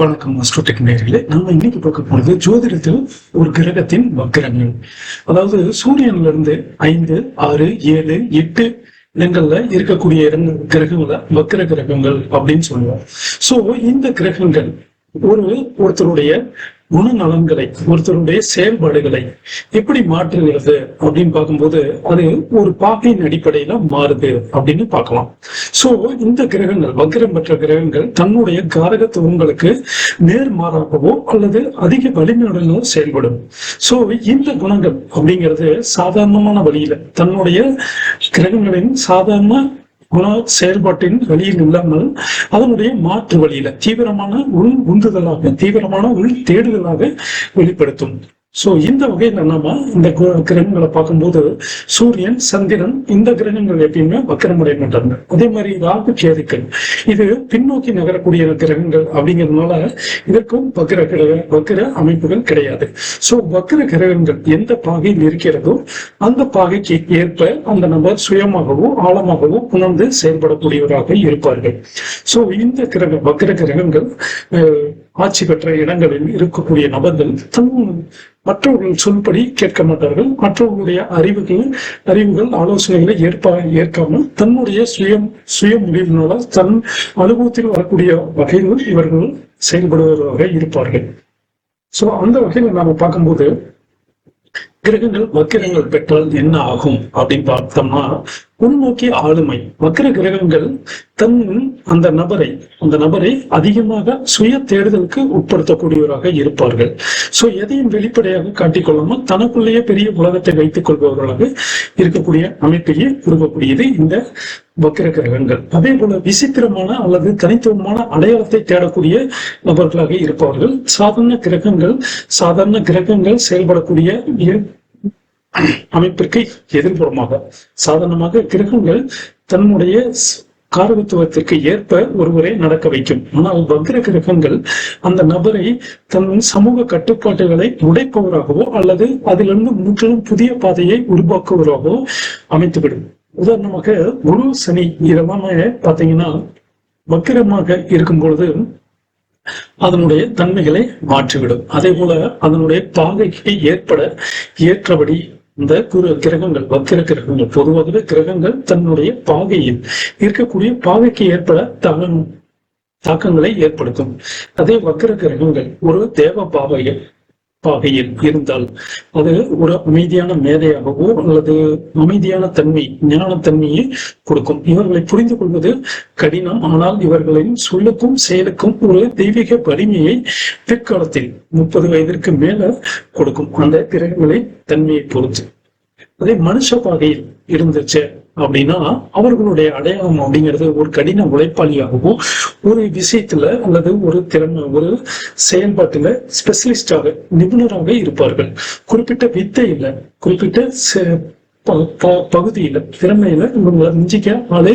வணக்கம் அஸ்ட்ரோடெக் நேயர்களே. நம்ம இன்னைக்கு பார்க்க போறது ஜோதிடத்தில் ஒரு கிரகத்தின் வக்கிரங்கள். அதாவது சூரியன்ல இருந்து 5, 6, 7, 8 இடங்கள்ல இருக்கக்கூடிய கிரகங்களை வக்கிர கிரகங்கள் அப்படின்னு சொல்லுவோம். சோ இந்த கிரகங்கள் ஒருத்தருடைய குணநலன்களை, ஒருத்தருடைய செயல்பாடுகளை எப்படி மாற்றுகிறது அப்படின்னு பார்க்கும்போது அது ஒரு பாகையின் அடிப்படையில மாறுது அப்படின்னு பார்க்கலாம். சோ இந்த கிரகங்கள், வக்கிரம் பெற்ற கிரகங்கள் தன்னுடைய காரகத்துவங்களுக்கு நேர்மாறாகவோ அல்லது அதிக வலிமையுடனோ செயல்படும். சோ இந்த குணங்கள் அப்படிங்கிறது சாதாரணமான வழியில தன்னுடைய கிரகங்களின் சாதாரண குண செயல்பாட்டின் வழியில் இல்லாமல் அதனுடைய மாற்று வழியில தீவிரமான உள் உந்துதலாக, தீவிரமான உள் தேடுதலாக வெளிப்படுத்தும். சோ இந்த வகையில நாம இந்த கிரகங்களை பார்க்கும்போது சூரியன், சந்திரன், இந்த கிரகங்கள் எப்பயுமே வக்கிரமடைய மாட்டாங்க. அதே மாதிரி ராகு, கேதுக்கள் இது பின்னோக்கி நகரக்கூடிய கிரகங்கள் அப்படிங்கிறதுனால இதற்கும் வக்கிர அமைப்புகள் கிடையாது. சோ வக்கிர கிரகங்கள் எந்த பாகையில் இருக்கிறதோ அந்த பாகைக்கு ஏற்ப அந்த நபர் சுயமாகவோ ஆழமாகவோ உணர்ந்து செயல்படக்கூடியவராக இருப்பார்கள். சோ இந்த வக்கிர கிரகங்கள் ஆட்சி பெற்ற இடங்களில் இருக்கக்கூடிய நபர்கள் மற்றவர்கள் சொல்படி கேட்க மாட்டார்கள். மற்றவர்களுடைய அறிவுகள் ஆலோசனைகளை ஏற்காமல் தன்னுடைய சுய முடிவினால தன் அனுபவத்தில் வரக்கூடிய வகையில் இவர்கள் செயல்படுவதாக இருப்பார்கள். சோ அந்த வகையில் நாம பார்க்கும்போது கிரகங்கள் வக்கிரங்கள் பெற்றால் என்ன ஆகும் அப்படின்னு பார்த்தோம்னா, உள்நோக்கி ஆளுமை. வக்கிர கிரகங்கள் அந்த நபரை அதிகமாக சுய தேடுதலுக்கு உட்படுத்தக்கூடியவராக இருப்பார்கள். சோ எதையும் வெளிப்படையாக காட்டிக்கொள்ளாமல் தனக்குள்ளேயே பெரிய உலகத்தை வைத்துக் கொள்பவர்களாக இருக்கக்கூடிய அமைப்பையே உருவக்கூடியது இந்த வக்கிர கிரகங்கள். அதே போல விசித்திரமான அல்லது தனித்துவமான அடையாளத்தை தேடக்கூடிய நபர்களாக இருப்பார்கள். சாதாரண கிரகங்கள் செயல்படக்கூடிய அமைப்பிற்கு எதிர்ப்புறமாக சாதாரணமாக கிரகங்கள் தன்னுடைய காரகத்துவத்திற்கு ஏற்ப ஒருவரை நடக்க வைக்கும். ஆனால் வக்கிர கிரகங்கள் அந்த நபரை தன் சமூக கட்டுப்பாட்டுகளை உடைப்பவராகவோ அல்லது அதிலிருந்து முற்றிலும் புதிய பாதையை உருவாக்குவதாகவோ அமைத்துவிடும். உதாரணமாக குரு, சனி இதெல்லாமே பாத்தீங்கன்னா வக்கிரமாக இருக்கும் பொழுது அதனுடைய தன்மைகளை மாற்றிவிடும். அதே போல அதனுடைய பாகைக்கு ஏற்றபடி இந்த கிரகங்கள், வக்கிர கிரகங்கள், பொதுவாகவே கிரகங்கள் தன்னுடைய பாகையில் இருக்கக்கூடிய பாகைக்கு ஏற்பட தாக்கங்களை ஏற்படுத்தும். அதே வக்கிர கிரகங்கள் ஒரு தேவ பாகையில் இருந்தால் அது ஒரு அமைதியான மேதையாகவோ அல்லது அமைதியான ஞானத்தன்மையை கொடுக்கும். இவர்களை புரிந்து கொள்வது கடினம். ஆனால் இவர்களின் சொல்லுக்கும் செயலுக்கும் ஒரு தெய்வீக வலிமையை பிற்காலத்தில் 30 வயதிற்கு மேல கொடுக்கும். அந்த கிரகங்களை தன்மையை பொறுத்து. அதே மனுஷ பாகையில் இருந்துச்சு அப்படின்னா அவர்களுடைய அடையாளம் அப்படிங்கிறது ஒரு கடின உழைப்பாளியாகவோ, ஒரு விஷயத்துல அல்லது ஒரு செயல்பாட்டுல ஸ்பெஷலிஸ்டாக, நிபுணராக இருப்பார்கள். குறிப்பிட்ட வித்தையில, குறிப்பிட்ட பகுதியில, திறமையில இவங்களை மிஞ்சிக்க ஆளே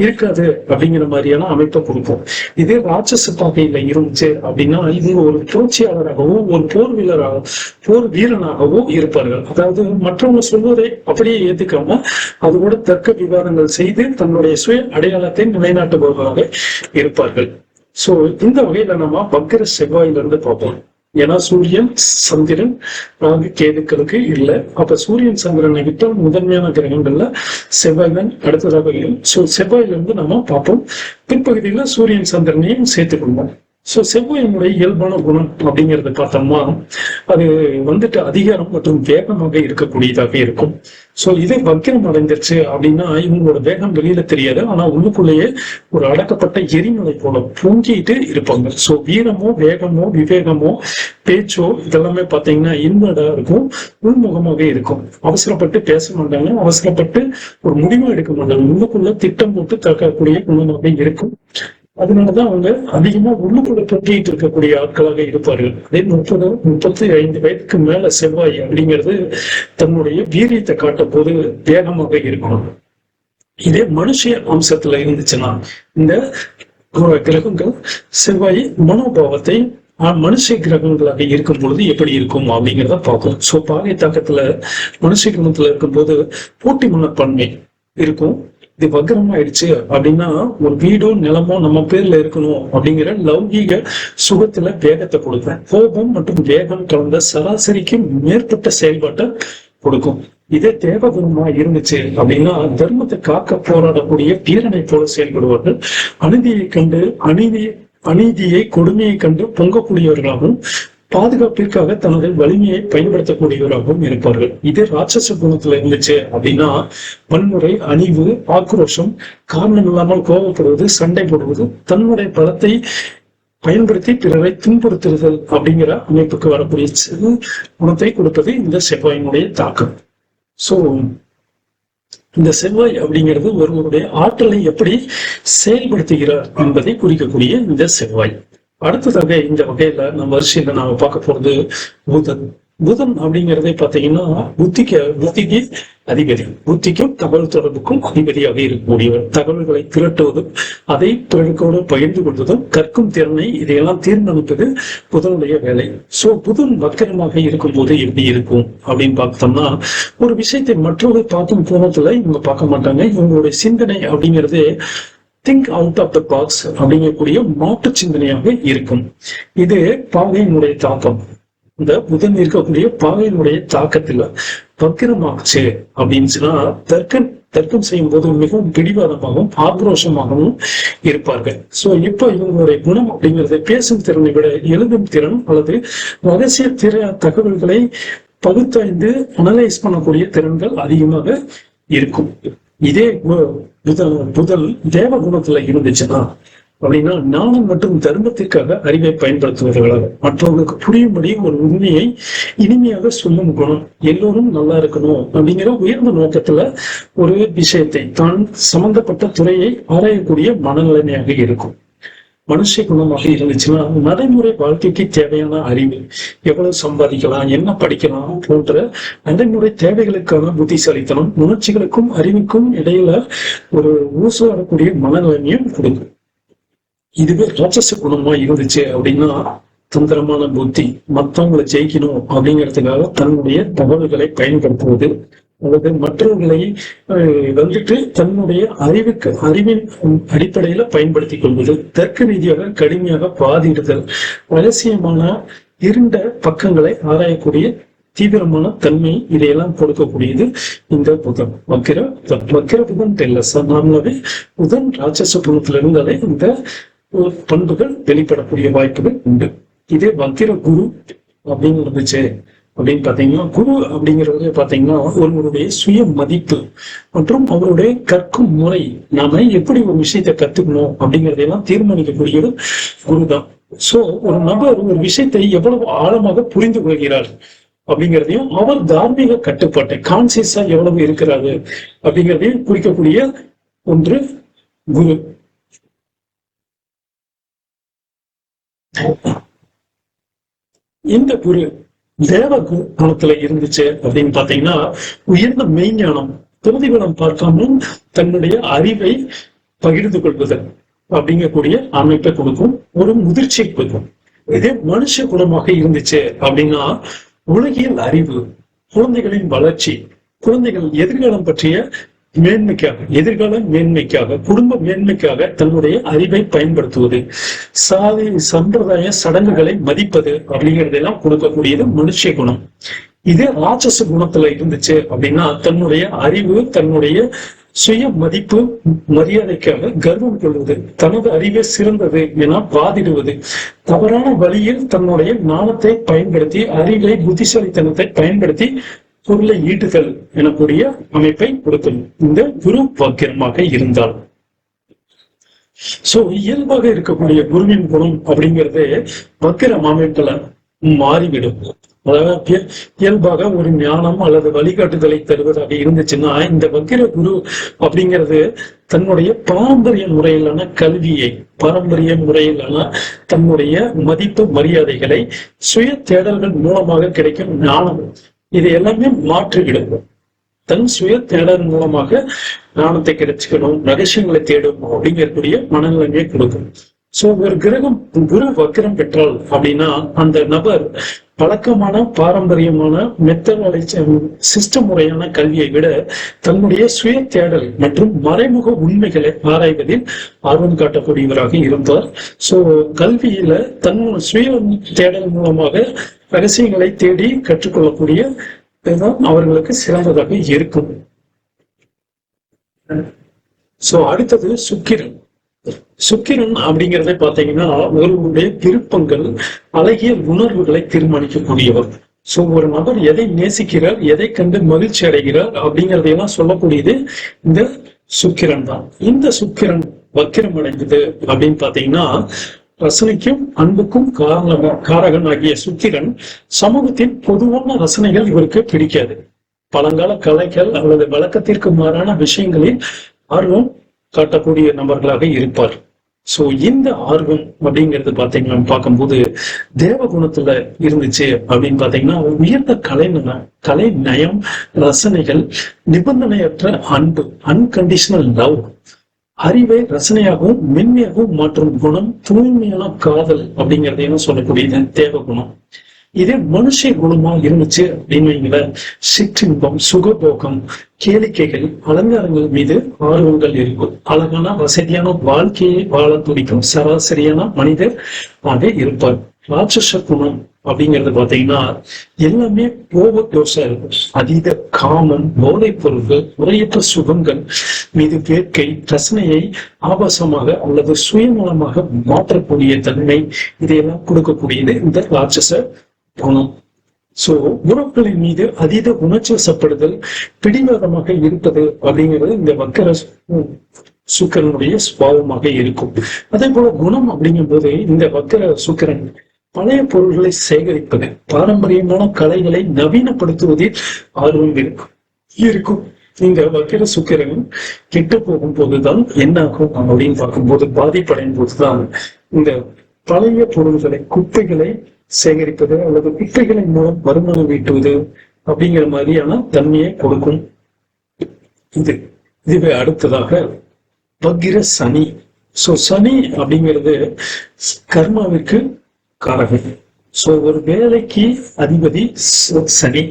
இருக்காது அப்படிங்கிற மாதிரியான அமைப்பை கொடுப்போம். இதே ராட்சச பாகையில இருந்துச்சு அப்படின்னா இவங்க ஒரு புரட்சியாளராகவோ, ஒரு போர் வீரனாகவோ இருப்பார்கள். அதாவது மற்றவங்க சொல்வதை அப்படியே ஏத்துக்காம அதோட தர்க்க விவாதங்கள் செய்து தன்னுடைய சுய அடையாளத்தை நிலைநாட்டுபவர்களாக இருப்பார்கள். சோ இந்த வகையில நம்ம வக்கிர செவ்வாயிலிருந்து பார்ப்போம். ஏன்னா சூரியன், சந்திரன், ராகு, கேதுக்களுக்கு இல்லை. அப்ப சூரியன், சந்திரனை விட்டால் முதன்மையான கிரகங்கள்ல செவ்வாய் தான் அடுத்ததாக இருக்கும். சோ செவ்வாயில இருந்து நம்ம பார்ப்போம். பிற்பகுதியில சூரியன், சந்திரனையும் சேர்த்துக் கொள்வோம். சோ செவ்வாயினுடைய இயல்பான குணம் அப்படிங்கறத பார்த்தோம்னா அது அதிகாரம் மற்றும் வேகமாக இருக்கக்கூடியதாக இருக்கும். சோ இதே வக்கிரம் அடைந்துருச்சு அப்படின்னா இவங்களோட வேகம் வெளியில தெரியாது. ஆனா உள்ளுக்குள்ளேயே ஒரு அடக்கப்பட்ட எரிமலை போல பொங்கிட்டு இருப்பாங்க. சோ வீரமோ, வேகமோ, விவேகமோ, பேச்சோ இதெல்லாமே பாத்தீங்கன்னா இன்வர்டா இருக்கும், உள்முகமாக இருக்கும். அவசரப்பட்டு பேச மாட்டாங்க, அவசரப்பட்டு ஒரு முடிவு எடுக்க மாட்டாங்க. உள்ளுக்குள்ள திட்டம் போட்டு தக்கக்கூடிய குணமாக இருக்கும். அதனாலதான் அவங்க அதிகமா உள்ளுக்குள்ள பொங்கிட்டு இருக்கக்கூடிய ஆட்களாக இருப்பார்கள். அதே 35 வயதுக்கு மேல செவ்வாய் அப்படிங்கிறது தன்னுடைய வீரியத்தை காட்டும் போது வேகமாக இருக்கும். இதே மனுஷ அம்சத்துல இருந்துச்சுன்னா இந்த கிரகங்கள் செவ்வாய் மனோபாவத்தை மனுஷ கிரகங்களாக இருக்கும் பொழுது எப்படி இருக்கும் அப்படிங்கிறத பார்க்கும். சோ பாகை தாக்கத்துல மனுஷ கிரகத்துல இருக்கும் போது போட்டி மனப்பான்மை இருக்கும். இது வக்ரம் ஆயிடுச்சு அப்படின்னா ஒரு வீடோ நிலமோ நம்ம பேர்ல இருக்கணும் அப்படிங்கிற லௌகீக சுகத்துல வேகத்தை கொடுக்கும். கோபம் மற்றும் வேகம் கலந்த சராசரிக்கு மேற்பட்ட செயல்பாட்டை கொடுக்கும். இதே தேவகுணமா இருந்துச்சு அப்படின்னா தர்மத்தை காக்க போராடக்கூடிய வீரனை போல செயல்படுவார்கள். அநீதியை கண்டு அநீதியை கொடுமையை கண்டு பொங்கக்கூடியவர்களாகவும் பாதுகாப்பிற்காக தனது வலிமையை பயன்படுத்தக்கூடியவராகவும் இருப்பார்கள். இதே ராட்சச குணத்துல இருந்துச்சு அப்படின்னா வன்முறை, அணிவு, ஆக்ரோஷம், காரணம் இல்லாமல் கோபப்படுவது, சண்டை போடுவது, தன்னுடைய பலத்தை பயன்படுத்தி பிறரை துன்புறுத்துதல் அப்படிங்கிற அமைப்புக்கு வரக்கூடிய குணத்தை கொடுப்பது இந்த செவ்வாயினுடைய தாக்கம். சோ இந்த செவ்வாய் அப்படிங்கிறது ஒருவருடைய ஆற்றலை எப்படி செயல்படுத்துகிறார் என்பதை குறிக்கக்கூடிய இந்த செவ்வாய். அடுத்ததாக இந்த வகையில நம்ம வரிசையில நாம பார்க்க போறது புதன். புதன் அப்படிங்கிறதே பாத்தீங்கன்னா புத்திக்கு அதிபதி, புத்திக்கும் தகவல் தொடர்புக்கும் அதிபதியாக இருக்கக்கூடியவர். தகவல்களை திரட்டுவதும் அதை பிறரோடு பகிர்ந்து கொள்வதும் கற்கும் திறனை இதையெல்லாம் தீர்மானிப்பது புதனுடைய வேலை. சோ புதன் வக்கரமாக இருக்கும் போது எப்படி இருக்கும் அப்படின்னு பார்த்தோம்னா ஒரு விஷயத்தை மற்றவர்கள் பார்க்கும் கோணத்துல இவங்க பார்க்க மாட்டாங்க. இவங்களுடைய சிந்தனை அப்படிங்கிறது think out of the box அப்படிங்கக்கூடிய மாற்று சிந்தனையாக இருக்கும். இது பாகையினுடைய தாக்கம். இந்த புதன் இருக்கக்கூடிய பாகையினுடைய தாக்கத்துல வக்கிரமாச்சு அப்படின்னு சொன்னா தர்க்கம் செய்யும் போது மிகவும் பிடிவாதமாகவும் ஆக்ரோஷமாகவும் இருப்பார்கள். சோ இப்ப இவங்களுடைய குணம் அப்படிங்கிறது பேசும் திறனை விட எழுதும் திறன் அல்லது ரகசிய தகவல்களை பகுத்தாய்ந்து அனலைஸ் பண்ணக்கூடிய திறன்கள் அதிகமாக இருக்கும். இதே புதன் தேவ குணத்துல இருந்துச்சுன்னா அப்படின்னா ஞானம் மற்றும் தர்மத்திற்காக அறிவை பயன்படுத்துவர்களாக மற்றவர்களுக்கு புரியும்படி ஒரு உண்மையை இனிமையாக சொல்லும் குணம், எல்லோரும் நல்லா இருக்கணும் அப்படிங்கிற உயர்ந்த நோக்கத்துல ஒரு விஷயத்தை தான் சம்பந்தப்பட்ட துறையை ஆராயக்கூடிய மனநிலைமையாக இருக்கும். மனுஷ குணமாக இருந்துச்சுன்னா நடைமுறை வாழ்க்கைக்கு தேவையான அறிவு, எவ்வளவு சம்பாதிக்கலாம், என்ன படிக்கலாம் போன்ற நடைமுறை தேவைகளுக்கான புத்திசாலித்தனம், உணர்ச்சிகளுக்கும் அறிவுக்கும் இடையில ஒரு ஊசலாடக்கூடிய மனநிலைமையும் கொடுக்கும். இதுவே ராட்சச குணமா இருந்துச்சு அப்படின்னா தந்திரமான புத்தி, மற்றவங்களை ஜெயிக்கணும் அப்படிங்கிறதுக்காக தன்னுடைய தகவல்களை பயன்படுத்துவது அல்லது மற்றவர்களை வந்துட்டு தன்னுடைய அறிவின் அடிப்படையில பயன்படுத்தி கொள்வது, தர்க்க ரீதியாக கடுமையாக பாதிடுதல், ரகசியமான இருண்ட பக்கங்களை ஆராயக்கூடிய தீவிரமான தன்மை, இதையெல்லாம் கொடுக்கக்கூடியது இந்த புதன். வக்கிர புதன் டெல்லஸ் நார்மலாவே புதன் ராட்சச குணத்துல இருந்தாலே இந்த பண்புகள் வெளிப்படக்கூடிய வாய்ப்புகள் உண்டு. இதே வக்கிர குரு அப்படின்னு இருந்துச்சு அப்படின்னு பாத்தீங்கன்னா குரு அப்படிங்கிறது பாத்தீங்கன்னா ஒருவருடைய சுய மதிப்பு மற்றும் அவருடைய கற்கும் முறை, நாம எப்படி ஒரு விஷயத்தை கத்துக்கணும் அப்படிங்கறதையெல்லாம் தீர்மானிக்கக்கூடியது குருதான். சோ ஒரு நபர் ஒரு விஷயத்தை எவ்வளவு ஆழமாக புரிந்து கொள்கிறார் அப்படிங்கிறதையும் அவர் தார்மீக கட்டுப்பாட்டை கான்சியஸா எவ்வளவு இருக்கிறாரு அப்படிங்கிறதையும் குறிக்கக்கூடிய ஒன்று குரு. இந்த குரு தேவ குணத்துல இருந்துச்சு அப்படின்னு பாத்தீங்கன்னா உயர்ந்த மெய்ஞானம், பிரதிபலம் பார்க்காமல் தன்னுடைய அறிவை பகிர்ந்து கொள்வது அப்படிங்கக்கூடிய அமைப்பை கொடுக்கும், ஒரு முதிர்ச்சியை கொடுக்கும். இதே மனுஷ குணமாக இருந்துச்சு அப்படின்னா உலகியல் அறிவு, குழந்தைகளின் வளர்ச்சி, குழந்தைகள் எதிர்காலம் பற்றிய எதிர்கால மேன்மைக்காக, குடும்ப மேன்மைக்காக தன்னுடைய அறிவை பயன்படுத்துவது, சாதி சம்பிரதாய சடங்குகளை மதிப்பது அப்படிங்கறதெல்லாம் கொடுக்கக்கூடியது மனுஷ குணம். இதே ராட்சச குணத்துல இருந்துச்சு அப்படின்னா தன்னுடைய அறிவு, தன்னுடைய சுய மதிப்பு மரியாதைக்காக கர்வம் கொள்வது, தனது அறிவே சிறந்தது என வாதிடுவது, தவறான வழியில் தன்னுடைய ஞானத்தை பயன்படுத்தி அறிவை புத்திசாலித்தனத்தை பயன்படுத்தி பொருளை ஈட்டுதல் எனக்கூடிய அமைப்பை கொடுக்கும் இந்த குரு வக்கிரமாக இருந்தால். சோ இயல்பாக இருக்கக்கூடிய குருவின் குணம் அப்படிங்கிறது வக்கிரம் அமைப்புல மாறிவிடும். அதாவது இயல்பாக ஒரு ஞானம் அல்லது வழிகாட்டுதலை தருவதாக இருந்துச்சுன்னா இந்த வக்கிர குரு அப்படிங்கிறது தன்னுடைய பாரம்பரிய முறையிலான கல்வியை, பாரம்பரிய முறையிலான தன்னுடைய மதிப்பு மரியாதைகளை சுய தேடல்கள் மூலமாக கிடைக்கும் ஞானம், இது எல்லாமே மாற்றிவிடும். தன் சுய தேடல் மூலமாக ஞானத்தை கிடைச்சிக்கணும், ரகசியங்களை தேடும் அப்படிங்கக்கூடிய மனநிலைமையை கொடுக்கும். சோ ஒரு கிரகம் குரு வக்கிரம் பெற்றால் அப்படின்னா அந்த நபர் பழக்கமான பாரம்பரியமான மெத்தடாலஜி சிஸ்டம் முறையான கல்வியை விட தன்னுடைய சுய தேடல் மற்றும் மறைமுக உண்மைகளை ஆராய்வதில் ஆர்வம் காட்டக்கூடியவராக இருந்தார். சோ கல்வியில தன் சுய தேடல் மூலமாக ரகசியங்களை தேடி கற்றுக்கொள்ளக்கூடிய அவர்களுக்கு சிறந்ததாக இருக்கும். சோ அடுத்தது சுக்கிரன். சுக்கிரன் அப்படிங்கறத பாத்தீங்கன்னா ஒருவருடைய விருப்பங்கள், அழகிய உணர்வுகளை தீர்மானிக்கக்கூடியவர். சோ ஒரு நபர் எதை நேசிக்கிறார், எதை கண்டு மகிழ்ச்சி அடைகிறார் அப்படிங்கறதையெல்லாம் சொல்லக்கூடியது இந்த சுக்கிரன் தான். இந்த சுக்கிரன் வக்கிரம் அடைந்தது அப்படின்னு பாத்தீங்கன்னா ரசனைக்கும் அன்புக்கும் காரகன் ஆகிய சுக்கிரன் சமூகத்தின் பொதுவான ரசனைகள் இவருக்கு பிடிக்காது. பழங்கால கலைகள் அல்லது வழக்கத்திற்கு மாறான விஷயங்களில் ஆர்வம் காட்டக்கூடிய நபர்களாக இருப்பார். சோ இந்த ஆர்வம் அப்படிங்கிறது பாத்தீங்கன்னா பார்க்கும்போது தேவ குணத்துல இருந்துச்சு அப்படின்னு பாத்தீங்கன்னா உயர்ந்த கலை நயம், ரசனைகள், நிபந்தனையற்ற அன்பு, அன்கண்டிஷனல் லவ், அறிவை ரசனையாகவும் மென்மையாகவும் மாற்றும் குணம், தூய்மையான காதல் அப்படிங்கறதையும் சொல்லக்கூடியது தேவ குணம். இதே மனுஷ குணமா இருந்துச்சு அப்படின்னு சிற்றின்பம், சுகபோகம், கேளிக்கைகள், அலங்காரங்கள் மீது ஆர்வங்கள் இருக்கும். அழகான வசதியான வாழ்க்கையை வாழ துடிக்கும் சராசரியான மனிதர் ஆக இருப்பார். ராட்சச குணம் அப்படிங்கிறது பாத்தீங்கன்னா எல்லாமே ஓவர் டோஸா இருக்கும். அதீத காமம், போதைப் பொருள்கள், முறையற்ற சுகங்கள் மீது வேட்கை, ரசனையை ஆபாசமாக அல்லது சுயநலமாக மாற்றக்கூடிய தன்மை, இதையெல்லாம் கொடுக்கக்கூடியது இந்த ராட்சச குணம். சோ உறவுகளின் மீது அதீத உணர்ச்சி வசப்படுதல், பிடிவாதமாக இருப்பது அப்படிங்கிறது இந்த வக்கர சுக்கிரனுடைய சுபாவமாக இருக்கும். அதே போல குணம் அப்படிங்கும் போது இந்த வக்கர சுக்கிரன் பழைய பொருள்களை சேகரிப்பது, பாரம்பரியமான கலைகளை நவீனப்படுத்துவதில் ஆர்வம் இருக்கும். இந்த வக்கிர சுக்கிரன் கெட்டு போகும் போதுதான் என்ன ஆகும் அப்படின்னு பார்க்கும்போது, பாதிப்படையும் போதுதான் இந்த பழைய பொருள்களை, குப்பைகளை சேகரிப்பது அல்லது குப்பைகளின் மூலம் வருமானம் ஈட்டுவது அப்படிங்கிற மாதிரியான தன்மையை கொடுக்கும். இதுவே அடுத்ததாக வக்கிர சனி. சோ சனி அப்படிங்கிறது கர்மாவிற்கு காரகன். சோ ஒரு வேலைக்கு அதிபதி சனி.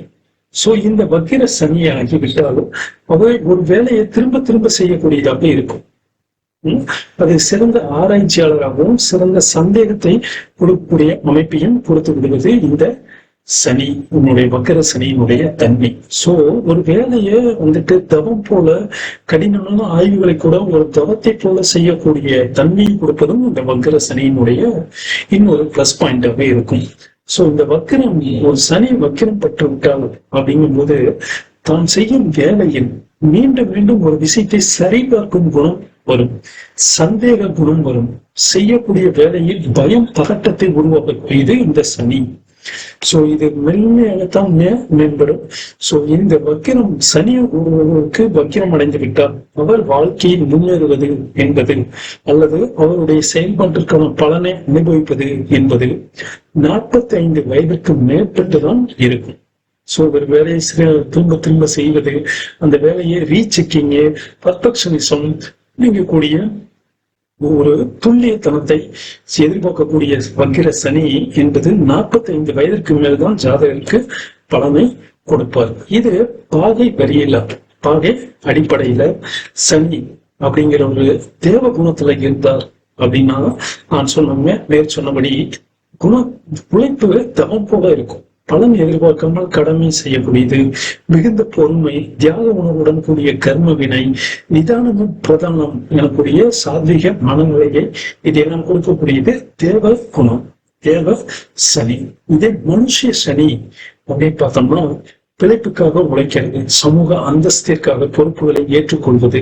சோ இந்த வக்கிர சனியை ஆகிவிட்டாலும் அவை ஒரு வேலையை திரும்ப திரும்ப செய்யக்கூடியதாக இருக்கும். அது சிறந்த ஆராய்ச்சியாளராகவும் சிறந்த சந்தேகத்தை கொடுக்கக்கூடிய அமைப்பையும் கொடுத்து விடுவது இந்த சனி, உன்னுடைய வக்கர சனியினுடைய தன்மை. சோ ஒரு வேலையை வந்துட்டு தவம் போல, கடினமான ஆய்வுகளை கூட ஒரு தவத்தை போல செய்யக்கூடிய தன்மையை கொடுப்பதும் இந்த வக்கர சனியினுடைய இன்னொரு பிளஸ் பாயிண்டாக இருக்கும். சோ இந்த வக்கிரம், ஒரு சனி வக்கிரம் பட்டு விட்டால் அப்படிங்கும் போது தான் செய்யும் வேலையில் மீண்டும் மீண்டும் ஒரு விஷயத்தை சரிபார்க்கும் குணம் வரும், சந்தேக குணம் வரும், செய்யக்கூடிய வேலையில் பயம், பதட்டத்தை உருவாக்கக்கூடியது இந்த சனி. சோ இது மென்மையாகத்தான் மேம்படும். சோ இந்த வக்கிரம் சனி ஒருவருக்கு வக்கிரம் அடைந்து விட்டால் அவர் வாழ்க்கையில் முன்னேறுவது என்பது அல்லது அவருடைய செயல்பாட்டிற்கான பலனை அனுபவிப்பது என்பது 45 வயதுக்கு மேற்பட்டுதான் இருக்கும். சோ ஒரு வேலையை திரும்ப செய்வது, அந்த வேலையை ரீசெக்கிங்கு, பர்ஃபெக்ஷனிசம் நீங்கக்கூடிய ஒரு துல்லியத்தனத்தை எதிர்பார்க்கக்கூடிய வக்கிர சனி என்பது 45 வயதிற்கு மேல்தான் ஜாதகருக்கு பலனை கொடுப்பார். இது பாகை வரியில, பாகை அடிப்படையில சனி அப்படிங்கிற ஒரு தேவ குணத்துல இருந்தார் அப்படின்னா நான் சொன்னபடி உழைப்பு தவம் போல இருக்கும். பலன் எதிர்பார்க்காமல் கடமை செய்யக்கூடியது, மிகுந்த பொறுமை, தியாக உணர்வுடன் கூடிய கர்ம வினை, நிதானமும் பிரதானம் எனக்கூடிய சாத்விக மனநிலையை இதையெல்லாம் கொடுக்கக்கூடியது தேவ குணம், தேவ சனி. இதே மனுஷ சனி அப்படின்னு பார்த்தோம்னா பிழைப்புக்காக உழைக்கிறது, சமூக அந்தஸ்திற்காக பொறுப்புகளை ஏற்றுக்கொள்வது,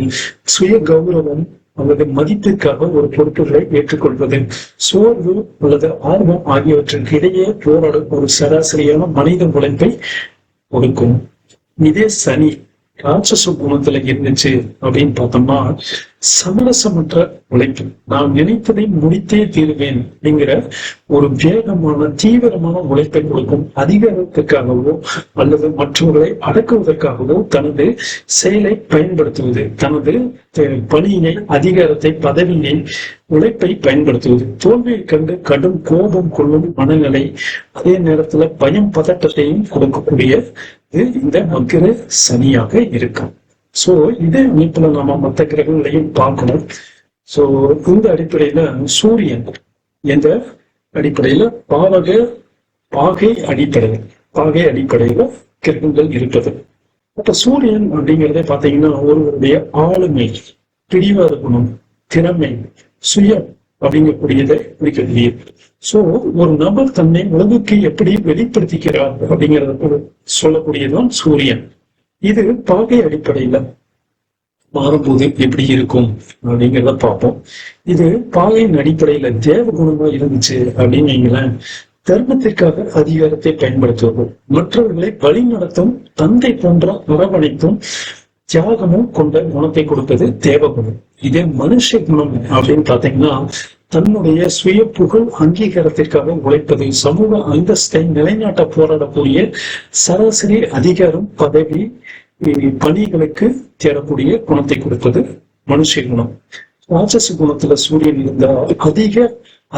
சுய கௌரவம் அல்லது மதிப்பிற்காக ஒரு பொறுப்புகளை ஏற்றுக்கொள்வது, சோர்வு அல்லது ஆர்வம் ஆகியவற்றிற்கு இடையே போராடும் ஒரு சராசரியான மனித உழைப்பை கொடுக்கும். இதே சனி ராட்சச குணத்துல இருந்துச்சு அப்படின்னு பார்த்தோம்னா சமரசமற்ற உழைப்பு, நான் நினைத்ததை முடித்தே தீருவேன் அப்படிங்கிற ஒரு வேகமான தீவிரமான உழைப்பை கொடுக்கும். அதிகாரத்திற்காகவோ அல்லது மற்றவர்களை அடக்குவதற்காகவோ தனது செயலை பயன்படுத்துவது, தனது பணியினை, அதிகாரத்தை, பதவியை, உழைப்பை பயன்படுத்துவது, தோல்வியை கண்டு கடும் கோபம் கொள்ளும் மனநிலை, அதே நேரத்துல பயம் பதட்டத்தையும் கொடுக்கக்கூடிய இந்த வக்கிர சனியாக இருக்கும். சோ இதே அமைப்புல நாம மற்ற கிரகங்களையும் பார்க்கணும். சோ இந்த அடிப்படையில சூரியன் என்ற அடிப்படையில பாகை அடிப்படையில கிரகங்கள் இருக்கிறது. அப்ப சூரியன் அப்படிங்கிறத பாத்தீங்கன்னா ஒருவருடைய ஆளுமை, பிடிவாத குணம், திறமை, சுயம் அப்படிங்கக்கூடியதை குறிக்கிறது. சோ ஒரு நபர் தன்னை உலகுக்கு எப்படி வெளிப்படுத்திக்கிறார் அப்படிங்கிறத சொல்லக்கூடியதுதான் சூரியன். இது பாகை அடிப்படையில மாறும்போது எப்படி இருக்கும் அப்படிங்கிறத பார்ப்போம். இது பாகையின் அடிப்படையில தேவ குணமா இருந்துச்சு அப்படின்னு நீங்களேன், தர்மத்திற்காக அதிகாரத்தை பயன்படுத்துவது, மற்றவர்களை வழி நடத்தும், தந்தை போன்ற அரவணைத்தும் தியாகமும் கொண்ட குணத்தை கொடுப்பது தேவ குணம். இதே மனுஷ குணம் அப்படின்னு பாத்தீங்கன்னா தன்னுடைய சுய புகழ் அங்கீகாரத்திற்காக உழைப்பது, சமூக அந்தஸ்தை நிலைநாட்ட போராடக்கூடிய, சராசரி அதிகாரம், பதவி, பணிகளுக்கு தேடக்கூடிய குணத்தை கொடுப்பது மனுஷ குணம். ராட்சச குணத்துல சூரியன் இருந்தால்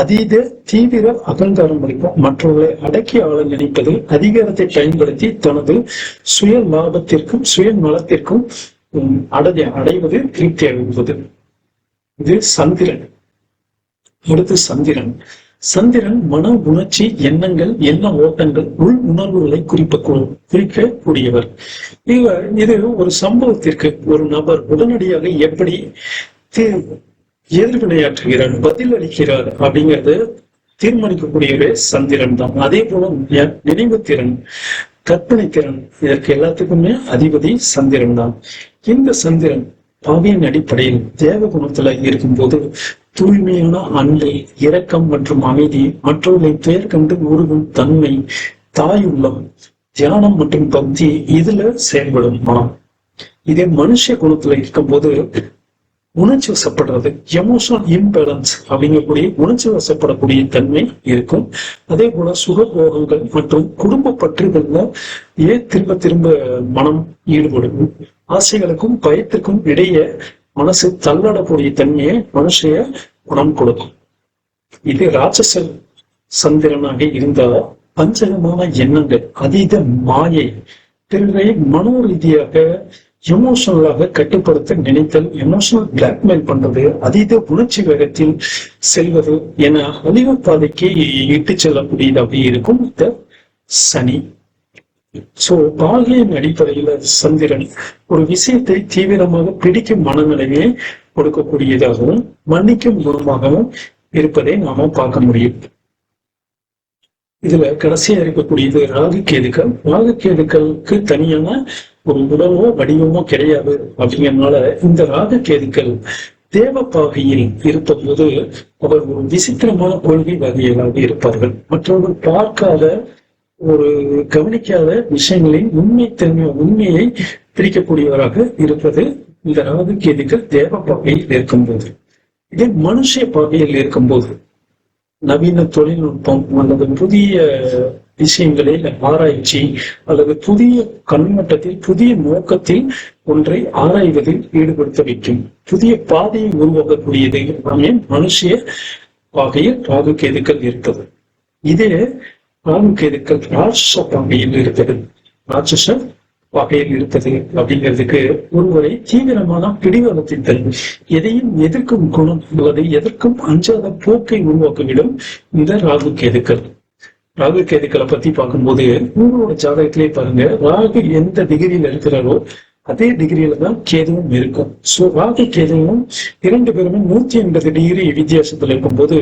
அதீத தீவிர அகங்காரம் இருக்கும், மற்றவர்களை அடக்கி ஆள நினைப்பது, அதிகாரத்தை பயன்படுத்தி தனது சுய லாபத்திற்கும் சுய நலத்திற்கும் அடைவது, திருப்தி அடைவது. இது சந்திரன். அடுத்து சந்திரன் மன உணர்ச்சி, எண்ணங்கள், எண்ண ஓட்டங்கள், உள் உணர்வுகளை குறிக்கக்கூடியவர். இது ஒரு சம்பவத்திற்கு ஒரு நபர் உடனடியாக எப்படி எதிர்வினையாற்றுகிறார், பதில் அளிக்கிறார் அப்படிங்கறது தீர்மானிக்கக்கூடியவே சந்திரன் தான். அதே போல நினைவு திறன், கற்பனை திறன், இதற்கு எல்லாத்துக்குமே அதிபதி சந்திரன் தான். இந்த சந்திரன் பாவியின் அடிப்படையில் தேவ குணத்துல இருக்கும்போது தூய்மையான அன்பு, இரக்கம் மற்றும் அமைதி, மற்றவர்களை பெயர் கண்டு உருகும் தன்மை, தாயுள்ளம், தியானம் மற்றும் பக்தி இதுல செயல்படும் மனம். இதே மனுஷ குணத்துல இருக்கும்போது உணர்ச்சி வசப்படுறது, எமோஷனல் இம்பேலன்ஸ் அப்படிங்கக்கூடிய உணர்ச்சி வசப்படக்கூடிய தன்மை இருக்கும். அதே போல சுகபோகங்கள் மற்றும் குடும்ப பற்றுகள்ல திரும்ப மனம் ஈடுபடும். ஆசைகளுக்கும் பயத்திற்கும் இடையே மனசு தள்ளாடக்கூடிய தன்மையை மனுஷைய குணம் கொடுக்கும். இது ராட்சச சந்திரனாக இருந்தால் பஞ்சகமான எண்ணங்கள், அதீத மாயை, பிறரை மனோ ரீதியாக எமோஷனலாக கட்டுப்படுத்த நினைத்தல், எமோஷனல் பிளாக்மெயில் பண்றது, அதீத உணர்ச்சி வேகத்தில் செல்வது என அழிவு பாதைக்கு இட்டு செல்லக்கூடியதாக இருக்கும் இந்த சனி. சோ பாகையின் அடிப்படையில சந்திரன் ஒரு விஷயத்தை தீவிரமாக பிடிக்கும் மனநிலையை கொடுக்கக்கூடியதாகவும் மன்னிக்கும் குணமாகவும் இருப்பதை நாம பார்க்க முடியும். இதுல கடைசியா இருக்கக்கூடியது ராகு கேதுக்கள். ராகு கேதுக்களுக்கு தனியான ஒரு உடலோ வடிவமோ கிடையாது. அப்படிங்கிறதுனால இந்த ராகு கேதுக்கள் தேவ பாகையில் இருந்த போது அவர் ஒரு விசித்திரமான கொள்கை வகைகளாக இருப்பார்கள். மற்றவர்கள் பார்க்காத, ஒரு கவனிக்காத விஷயங்களின் உண்மையை பிரிக்கக்கூடியவராக இருப்பது இந்த ராகு கேதுக்கள் தேவ பாகையில் இருக்கும்போது. இதே மனுஷ பாகையில் இருக்கும்போது நவீன தொழில்நுட்பம் அல்லது புதிய விஷயங்களில் ஆராய்ச்சி அல்லது புதிய கண்ணோட்டத்தில் புதிய நோக்கத்தில் ஒன்றை ஆராய்வதில் ஈடுபடுத்த வைக்கும். புதிய பாதையை உருவாக்கக்கூடியது எல்லாமே மனுஷ பாகையில் ராகு கேதுக்கள் இருப்பது. இதே ராகு கேதுக்கள் ராட்சச பாகையில் இருப்பது. ராட்சச வகையில் இருப்பது அப்படிங்கிறதுக்கு ஒருவரை தீவிரமான பிடிவாதத்தின் தன்மை, எதையும் எதிர்க்கும் குணம் அல்லது எதற்கும் அஞ்சாத போக்கை உருவாக்கிவிடும் இந்த ராகு கேதுக்கள். ராகு கேதுக்களை பத்தி பார்க்கும்போது உங்களோட ஜாதகத்திலே பாருங்க, ராகு எந்த டிகிரியில இருக்கிறாரோ அதே டிகிரியில தான் கேதுவும் இருக்கும். சோ ராகு கேதுவும் 2 பேருமே 180 டிகிரி வித்தியாசத்துல இருக்கும்போது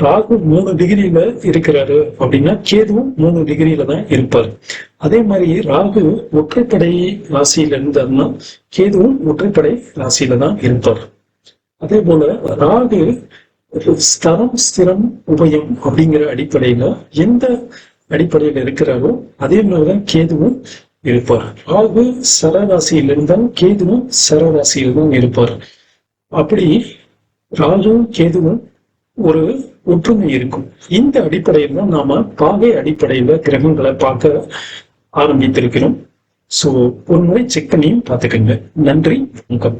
ராகு 3 டிகிரியில இருக்கிறாரு அப்படின்னா கேதுவும் 3 டிகிரியில தான் இருப்பாரு. அதே மாதிரி ராகு ஒற்றைப்படை ராசியில இருந்தாருன்னா கேதுவும் ஒற்றைப்படை ராசியில தான் இருப்பார். அதே போல ராகு ஸ்தரம் ஸ்திரம் உபயம் அப்படிங்கிற அடிப்படையில எந்த அடிப்படையில இருக்கிறாரோ அதே மாதிரிதான் கேதுவும் இருப்பார். ராகு சரராசியில் இருந்தால் கேதுவும் சரராசியில் தான் இருப்பார். அப்படி ராகுவும் கேதுவும் ஒரு ஒற்றுமை இருக்கும். இந்த அடிப்படையில் தான் நாம பாகை அடிப்படையில கிரகங்களை பார்க்க ஆரம்பித்திருக்கிறோம். சோ ஒரு முறை செக் பண்ணியும் பார்த்துக்கங்க. நன்றி, வணக்கம்.